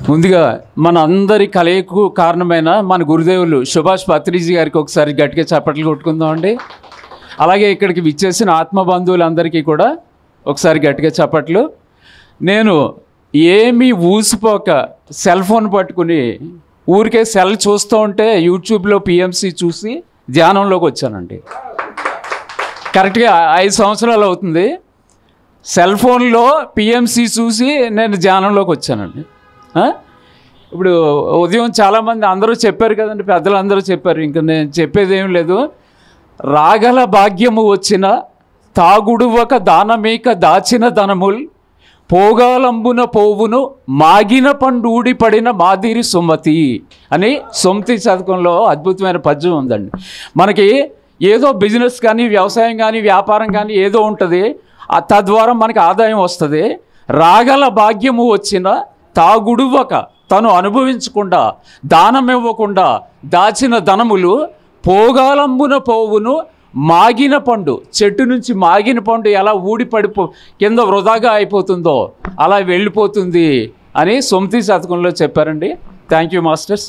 ముందుగా మన అందరి కలయికు కారణమైన మన గురుదేవులు సుభాష్ పత్రిజీ గారికి ఒకసారి గట్టిగా చప్పట్లు కొట్టుకుందామండి. అలాగే ఇక్కడికి విచ్చేసిన ఆత్మబంధువులందరికీ కూడా ఒకసారి గట్టిగా చప్పట్లు. నేను ఏమీ ఊసిపోక సెల్ ఫోన్ పట్టుకుని ఊరికే సెల్ చూస్తూ ఉంటే యూట్యూబ్లో పిఎంసి చూసి ధ్యానంలోకి వచ్చానండి. కరెక్ట్గా 5 సంవత్సరాలు అవుతుంది. సెల్ ఫోన్లో పిఎంసి చూసి నేను ధ్యానంలోకి వచ్చానండి. ఇప్పుడు ఉదయం చాలామంది అందరూ చెప్పారు కదండి, పెద్దలందరూ చెప్పారు, ఇంకా నేను చెప్పేది ఏం లేదు. రాగల భాగ్యము వచ్చిన తాగుడువక దానమీక దాచిన ధనముల్ పోగాలంబున పోవును మాగిన పండు ఊడిపడిన మాదిరి సుమతి అని సొంతి శతకంలో అద్భుతమైన పద్యం ఉందండి. మనకి ఏదో బిజినెస్ కానీ వ్యవసాయం కానీ వ్యాపారం కానీ ఏదో ఉంటుంది, తద్వారా మనకి ఆదాయం వస్తుంది. రాగల భాగ్యము వచ్చిన తాగుడువక తను అనుభవించకుండా దానం ఇవ్వకుండా దాచిన ధనములు పోగాలంబున పోవును మాగిన పండు, చెట్టు నుంచి మాగిన పండు ఎలా ఊడిపడిపో కింద వృధాగా అయిపోతుందో అలా వెళ్ళిపోతుంది అని సొంతి శతకంలో చెప్పారండి. Thank you masters.